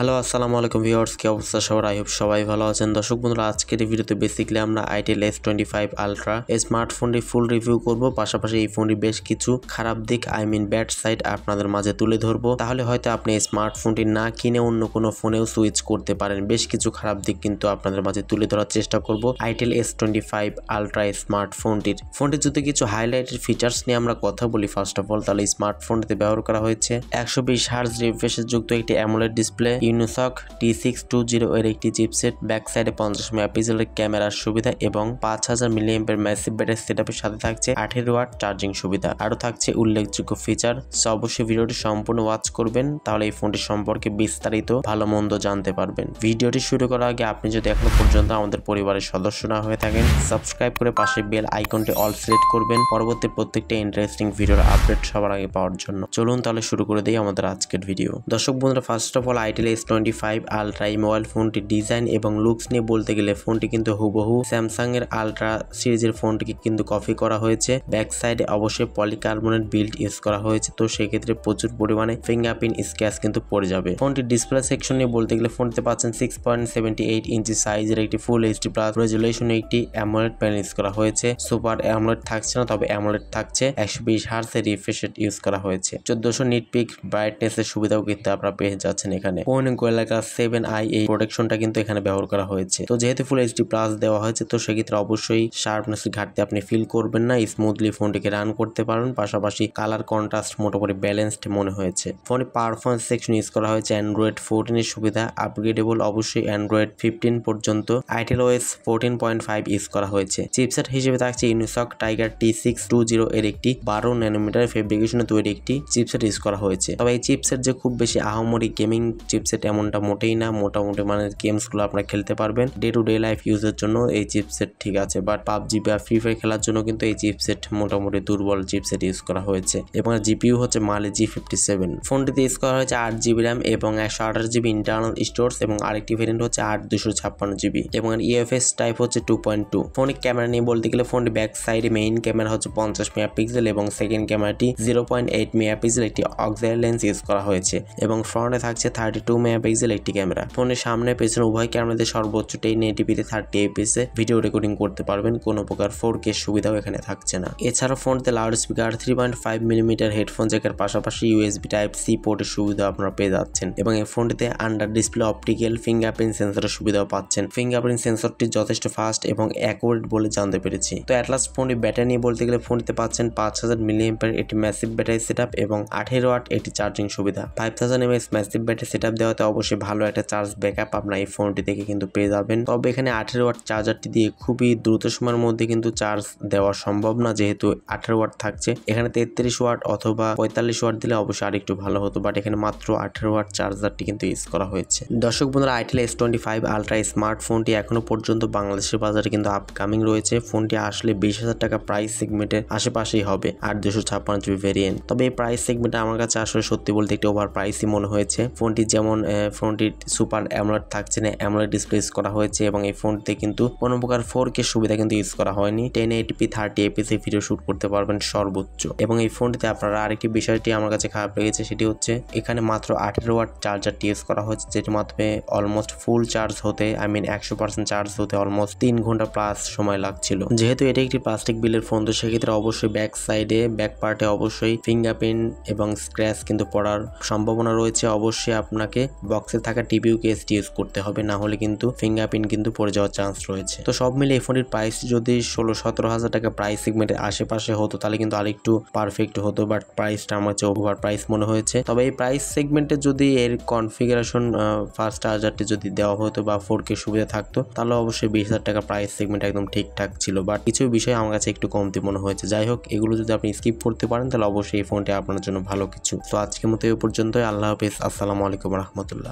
Hello আসসালামু আলাইকুম viewers, কি অবস্থা সবার? আই হোপ সবাই ভালো আছেন। দর্শক বন্ধুরা, আজকের এই ভিডিওতে বেসিক্যালি আমরা আইটেল S25 আলট্রা এই স্মার্টফোনটি ফুল রিভিউ করব, পাশাপাশি এই ফোনটির বেশ কিছু খারাপ দিক ব্যাড সাইড আপনাদের মাঝে তুলে ধরবো। তাহলে হয়তো আপনি এই স্মার্টফোনটি না কিনে অন্য কোনো ফোনেও সুইচ করতে পারেন। বেশ কিছু খারাপ দিক কিন্তু আপনাদের মাঝে তুলে ধরার চেষ্টা করব আইটেল S25 আলট্রা ফোনটির যদি কিছু হাইলাইটেড ফিচার্স নিয়ে আমরা কথা বলি ফার্স্ট অফ অল, তাহলে স্মার্টফোনটিতে ব্যবহার করা হয়েছে 120 হার্জ রিফ্রেশ যুক্ত একটি অ্যামোলেড ডিসপ্লে, ইউনিসক T620 এর একটি চিপসেট, ব্যাক সাইডে 50 মেগাপিক্সেলের ক্যামেরার সুবিধা এবং 5000 মিলিঅ্যাম্পিয়ার ম্যাসিভ ব্যাটারি সেটআপের সাথে থাকছে 18 ওয়াট চার্জিং সুবিধা। আরও থাকছে উল্লেখযোগ্য ফিচার। অবশ্যই ভিডিওটি সম্পূর্ণ ওয়াচ করবেন, তাহলে এই ফোনটি সম্পর্কে বিস্তারিত ভালো মন্দ জানতে পারবেন। ভিডিওটি শুরু করার আগে আপনি যদি এখনো পর্যন্ত আমাদের পরিবারের সদস্য না হয়ে থাকেন, সাবস্ক্রাইব করে পাশে বেল আইকনটি অল সিলেক্ট করবেন পরবর্তী প্রত্যেকটা ইন্টারেস্টিং ভিডিওর আপডেট সবার আগে পাওয়ার জন্য। চলুন তাহলে শুরু করে দিই আমাদের আজকের ভিডিও। দর্শক বন্ধুরা, first of all itel S25 ultra এই মোবাইল ফোনটি ডিজাইন এবং লুকস নিয়ে বলতে গেলে ফোনটি কিন্তু হুবহু স্যামসাং এর আলট্রা সিরিজের ফোনটিকে কিন্তু কপি করা হয়েছে। ব্যাক সাইডে অবশ্যই পলিকার্বনেট বিল্ড ইউজ করা হয়েছে, তো সেক্ষেত্রে প্রচুর পরিমাণে ফিঙ্গারপ্রিন্ট স্ক্র্যাচ কিন্তু পড়ে যাবে। ফোনটির ডিসপ্লে সেকশন নিয়ে বলতে গেলে ফোনটিতে পাচ্ছেন 6.78 ইঞ্চি সাইজের একটি ফুল এইচডি প্লাস রেজুলেশনে একটি অ্যামোলেড প্যানেল ইউজ করা হয়েছে। সুপার অ্যামোলেড থাকছে না, তবে অ্যামোলেড থাকছে। 120 হার্জ এর রিফ্রেশ রেট ইউজ করা হয়েছে। 1400 নিট পিক ব্রাইটনেস এর সুবিধাও কিন্তু আপনারা পেয়ে যাচ্ছেন এখানে। Gorilla Glass 7i এই প্রোটেকশনটা কিন্তু এখানে ব্যবহার করা হয়েছে। তো যেহেতু ফুল এইচডি প্লাস দেওয়া হয়েছে, তো সেক্ষেত্রে অবশ্যই শার্পনেসের ঘাটতি আপনি ফিল করবেন না। স্মুথলি ফোনটিকে রান করতে পারবেন, পাশাপাশি কালার কন্ট্রাস্ট মোটামুটি ব্যালেন্সড মনে হয়েছে। ফোনে পারফরমেন্স সেকশন ইউজ করা হয়েছে অ্যান্ড্রয়েড 14 এর সুবিধা, আপগ্রেডেবল অবশ্যই অ্যান্ড্রয়েড 15 পর্যন্ত। আইটেল OS 14.5 ইউজ করা হয়েছে। চিপসেট হিসেবে থাকছে ইউনিসক টাইগার T620 এর একটি 12 ন্যানোমিটার ফেব্রিকেশনে তৈরি একটি চিপসেট ইউজ করা হয়েছে। তবে এই চিপসেট যে খুব বেশি আহামরি গেমিং চিপসেট এমনটা মোটেই না। মোটামুটি মানে গেমসগুলো আপনারা খেলতে পারবেন। ডে টু ডে লাইফ ইউজের জন্য এই চিপসেট ঠিক আছে, বাট পাবজি বা ফ্রি ফায়ার খেলার জন্য কিন্তু এই চিপসেট মোটামুটি দুর্বল চিপসেট ইউজ করা হয়েছে। এবং জিপিইউ হচ্ছে মালে G57। ফোনটিতে ইউজ করা হয়েছে 8GB র্যাম এবং 128GB ইন্টারনাল স্টোরেজ এবং আরেকটি ভেরিয়েন্ট হচ্ছে 8256GB এবং ইউএফএস টাইপ হচ্ছে 2.2। ফোনের ক্যামেরা নিয়ে বলতে গেলে ফোনটি ব্যাক সাইডে মেইন ক্যামেরা হচ্ছে 50 মেগাপিক্সেল এবং সেকেন্ড ক্যামেরাটি 0.8 মেগাপিক্সেল একটি অক্সিলারি লেন্স ইউজ করা হয়েছে এবং ফ্রন্টে থাকছে 32 মেগাপিক্সেল একটি ক্যামেরা। ফোনের সামনে পেছনে উভয় ক্যামেরাতে সর্বোচ্চ 1080p 30 fps ভিডিও রেকর্ডিং করতে পারবেন। কোনো প্রকার 4K সুবিধাও এখানে থাকছে না। এছাড়াও ফোনটিতে লাউড স্পিকার 3.5mm হেডফোন জ্যাকের পাশাপাশি USB Type-C পোর্টের সুবিধা আপনারা পেয়ে যাচ্ছেন এবং এই ফোনটিতে আন্ডার ডিসপ্লে অপটিক্যাল ফিঙ্গারপ্রিন্ট সেন্সরের সুবিধাও পাচ্ছেন। ফিঙ্গারপ্রিন্ট সেন্সরটি যথেষ্ট ফাস্ট এবং অ্যাকুরেট বলে জানতে পেরেছি। তো অ্যাটলাস ফোনটির ব্যাটারি নিয়ে বলতে গেলে ফোনটিতে পাচ্ছেন 5000 মিলিঅ্যাম্পিয়ার একটি ম্যাসিভ ব্যাটারি সেটআপ এবং 18 ওয়াট একটি চার্জিং সুবিধা। 5000 mAh ম্যাসিভ ব্যাটারি সেটআপ দেওয়াতে অবশ্যই ভালো একটা চার্জ ব্যাকআপ আপনার এই ফোনটি থেকে কিন্তু পেয়ে যাবেন। তবে এখানে 18 ওয়াট চার্জারটি দিয়ে খুবই দ্রুত সময়ের মধ্যে কিন্তু চার্জ দেওয়া সম্ভব না, যেহেতু 18 ওয়াট থাকছে। এখানে 33 ওয়াট অথবা 45 ওয়াট দিলে অবশ্যই আরেকটু ভালো হতো, বাট এখানে মাত্র 18 ওয়াট চার্জারটি কিন্তু ইউজ করা হয়েছে। দর্শক বন্ধুরা, আইটেল S25 আলট্রা স্মার্টফোনটি এখনো পর্যন্ত বাংলাদেশের বাজারে কিন্তু আপকামিং রয়েছে। ফোনটি আসলে 20,000 টাকা প্রাইস সেগমেন্টের আশেপাশেই হবে 8256GB ভেরিয়েন্ট। তবে এই প্রাইস সেগমেন্টে আমার কাছে আসলে সত্যি বলতে একটু ওভার প্রাইসই মনে হয়েছে। ফোনটি যেমন ফোনটির সুপার অ্যামোলেড থাকছে না, অ্যামোলেড ডিসপ্লে ইউজ করা হয়েছে এবং এই ফোনটিতে কিন্তু কোনো প্রকার 4K সুবিধা কিন্তু ইউজ করা হয়নি। 1080p 30 fps ভিডিও শুট করতে পারবেন সর্বোচ্চ। এবং এই ফোনটিতে আপনারা আরেকটি বিষয়টি আমার কাছে খারাপ লেগেছে, সেটি হচ্ছে এখানে মাত্র 18 ওয়াট চার্জারটি ইউজ করা হয়েছে, যেটির মাধ্যমে অলমোস্ট ফুল চার্জ হতে 100% চার্জ হতে অলমোস্ট 3 ঘন্টা প্লাস সময় লাগছিল। যেহেতু এটি একটি প্লাস্টিক বিলের ফোন, তো সেক্ষেত্রে অবশ্যই ব্যাক সাইডে ব্যাক পার্টে অবশ্যই ফিঙ্গারপ্রিন্ট এবং স্ক্র্যাচ কিন্তু পড়ার সম্ভাবনা রয়েছে। অবশ্যই আপনাকে বক্সে থাকা টিপিইউ কেসটি ইউজ করতে হবে, না হলে কিন্তু ফিঙ্গারপ্রিন্ট কিন্তু পড়ে যাওয়ার চান্স রয়েছে। তো সব মিলে এই ফোনটির প্রাইস যদি 16-17 হাজার টাকা প্রাইস সেগমেন্টের আশেপাশে হতো তাহলে কিন্তু আরেকটু পারফেক্ট হতো, বাট প্রাইসটা আমার কাছে ওভার প্রাইস মনে হয়েছে। তবে এই প্রাইস সেগমেন্টে যদি এর কনফিগারেশন ফাস্ট চার্জারটি যদি দেওয়া হতো বা 4K সুবিধা থাকতো তাহলে অবশ্যই 20,000 টাকা প্রাইস সেগমেন্ট একদম ঠিকঠাক ছিল, বাট কিছু বিষয় আমার কাছে একটু কমতি মনে হয়েছে। যাই হোক, এগুলো যদি আপনি স্কিপ করতে পারেন তাহলে অবশ্যই এই ফোনটি আপনার জন্য ভালো কিছু। তো আজকের মতো এই পর্যন্তই। আল্লাহ হাফেজ, আসসালামু আলাইকুম রহমতুল্লাহ।